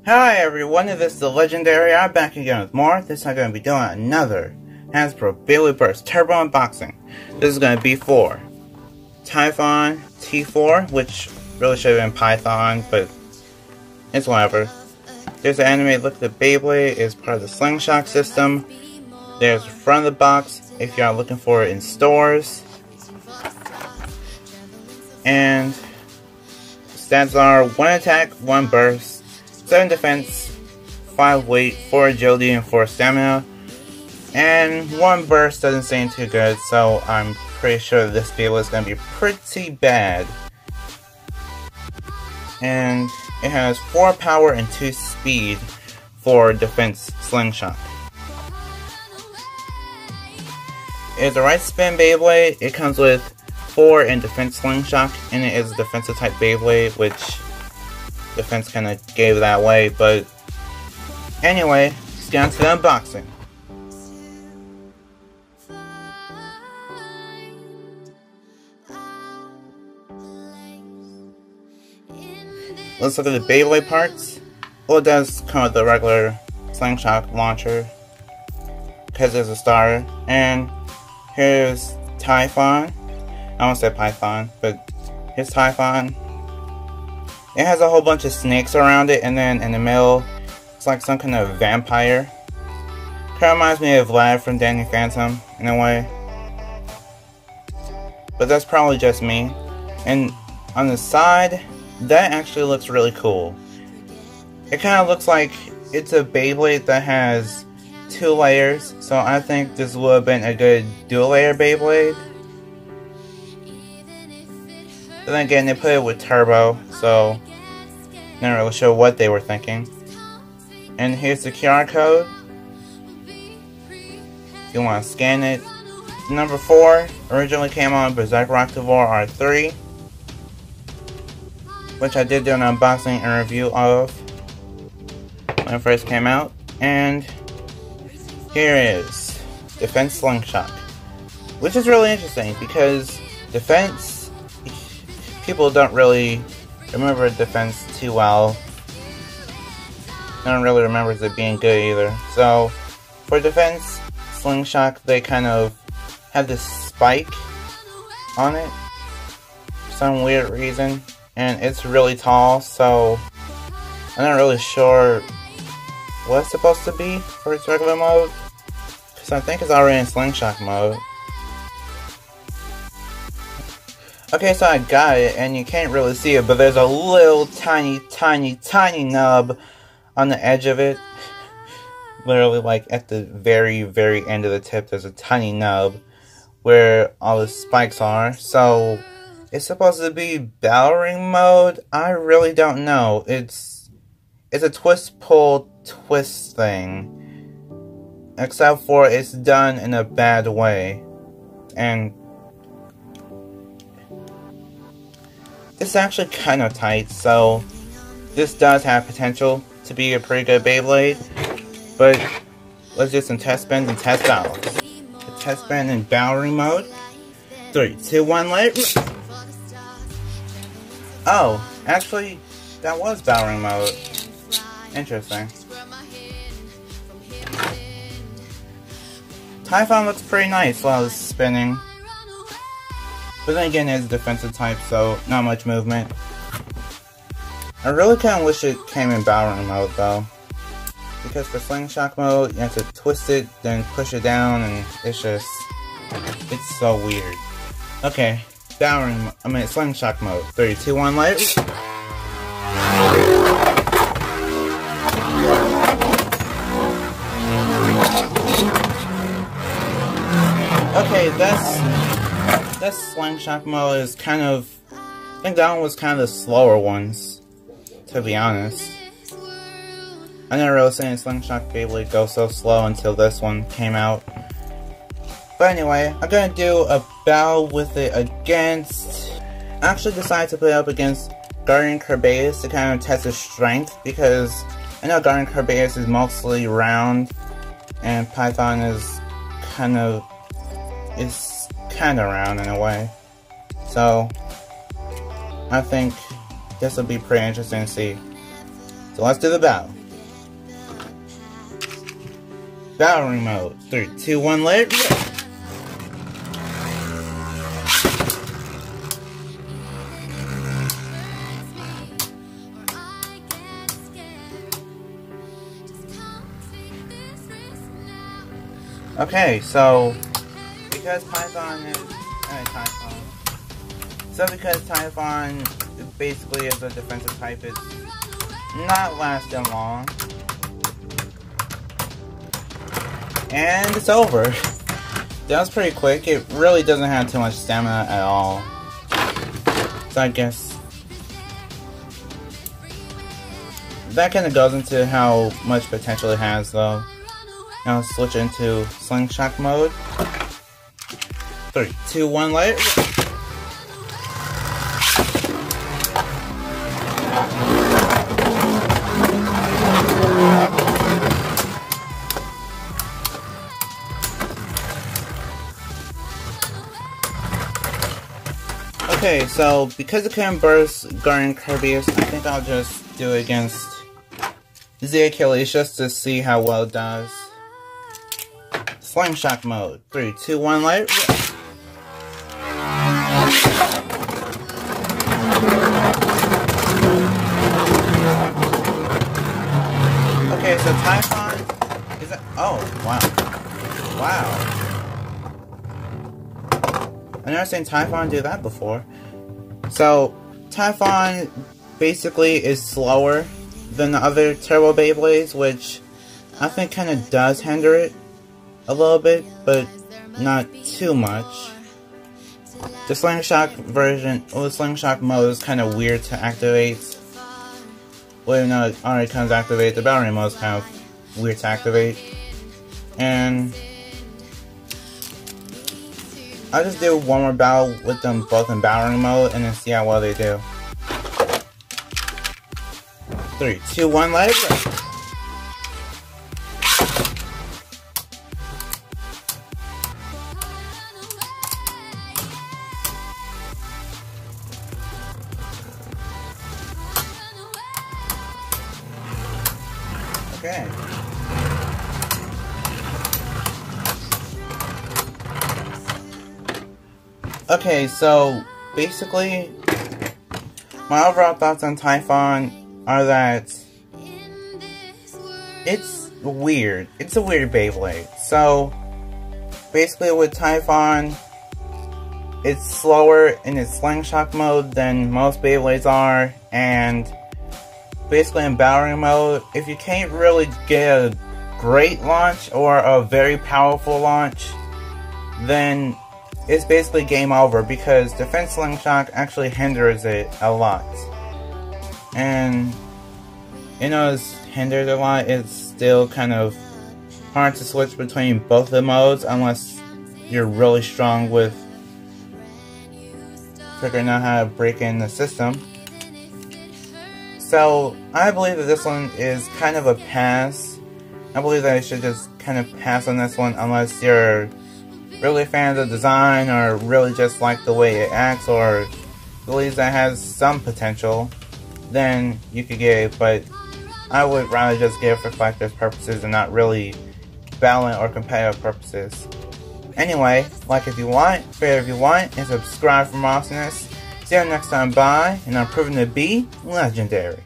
Hi everyone, this is the Legendary. I'm back again with more. This time I'm going to be doing another Hasbro Beyblade Burst Turbo Unboxing. This is going to be for Typhon T4, which really should have been Python, but it's whatever. There's an animated look at the Beyblade. It's part of the Slingshot system. There's the front of the box if you're looking for it in stores. And stats are 1 attack, 1 burst, 7 defense, 5 weight, 4 agility, and 4 stamina. And 1 burst doesn't seem too good, so I'm pretty sure this Beyblade is going to be pretty bad. And it has 4 power and 2 speed for defense slingshot. It's a right spin Beyblade. It comes with 4 in defense slingshot, and it is a defensive type Beyblade, which defense kind of gave that away, but anyway, let's get on to the unboxing. Let's look at the Beyblade parts. Well, it does come with the regular slingshot launcher because there's a starter, and here's Typhon. I won't say Python, but here's Typhon. It has a whole bunch of snakes around it, and then in the middle, it's like some kind of vampire. Kind of reminds me of Vlad from Danny Phantom, in a way. But that's probably just me. And on the side, that actually looks really cool. It kind of looks like it's a Beyblade that has 2 layers, so I think this would have been a good dual layer Beyblade. But then again, they put it with turbo, so not really sure what they were thinking. And here's the QR code. If you want to scan it. Number 4 originally came on Berserk Rocktivore R3, which I did do an unboxing and review of when it first came out. And here is Defense Slingshot, which is really interesting because defense, people don't really remember defense too well. No one really remembers it being good either. So, for defense, slingshot, they kind of have this spike on it for some weird reason. And it's really tall, so I'm not really sure what it's supposed to be for its regular mode, because I think it's already in slingshot mode. Okay, so I got it, and you can't really see it, but there's a little tiny nub on the edge of it. Literally, like, at the very end of the tip, there's a tiny nub where all the spikes are. So, it's supposed to be Bowering mode? I really don't know. It's a twist-pull-twist thing. Except for it's done in a bad way. And it's actually kind of tight, so this does have potential to be a pretty good Beyblade. But let's do some test spins and test battles. The test spin in Bowering mode. 3, 2, 1, let's. Oh, actually, that was Bowering mode. Interesting. Typhon looks pretty nice while it's spinning. But then again, it's a defensive type, so not much movement. I really kind of wish it came in Bowering mode, though. Because for slingshot mode, you have to twist it, then push it down, and it's just... it's so weird. Okay, slingshot mode. 3, 2, 1, let's. Okay, that slingshot mode is kind of, I think that one was kind of the slower ones, to be honest. I never really seen slingshot Beyblade go so slow until this one came out. But anyway, I'm gonna do a battle with it against, I actually decided to put it up against Guardian Kerbeus to kind of test its strength, because I know Guardian Kerbeus is mostly round, and Python is kind of round in a way. So, I think this will be pretty interesting to see. So let's do the battle. Battering mode. 3, 2, 1, let it rip. Okay, so because Typhon basically is a defensive type, it's not lasting long. And it's over. That was pretty quick. It really doesn't have too much stamina at all. So I guess that kind of goes into how much potential it has, though. Now switch into slingshot mode. 3, 2, 1, let it rip. Okay, so because it can burst Guardian Kirby's, I think I'll just do it against the Achilles just to see how well it does. Slingshot mode. 3, 2, 1, let it rip. Okay, so Typhon is that? Oh, wow. Wow. I've never seen Typhon do that before. So, Typhon basically is slower than the other Turbo Beyblades, which I think kind of does hinder it a little bit, but not too much. The slingshot version, or the slingshot mode is kind of weird to activate. Well, even though it already comes activated, the battery mode is kind of weird to activate. And I'll just do one more battle with them both in battering mode and then see how well they do. 3, 2, 1, let it rip. Okay. Okay, so basically, my overall thoughts on Typhon are that it's weird. It's a weird Beyblade. So basically with Typhon, it's slower in its slingshot mode than most Beyblades are, and basically in battering mode, if you can't really get a great launch or a very powerful launch, then it's basically game over because defense slingshot actually hinders it a lot. And you know, it's hindered a lot, it's still kind of hard to switch between both the modes unless you're really strong with figuring out how to break in the system. So I believe that this one is kind of a pass. I believe that I should just kind of pass on this one unless you're really a fan of the design or really just like the way it acts or believes that it has some potential. Then you could get it, but I would rather just get it for collector's purposes and not really battling or competitive purposes. Anyway, like if you want, favorite if you want, and subscribe for more awesomeness. See you next time, bye, and I'm proving to be legendary.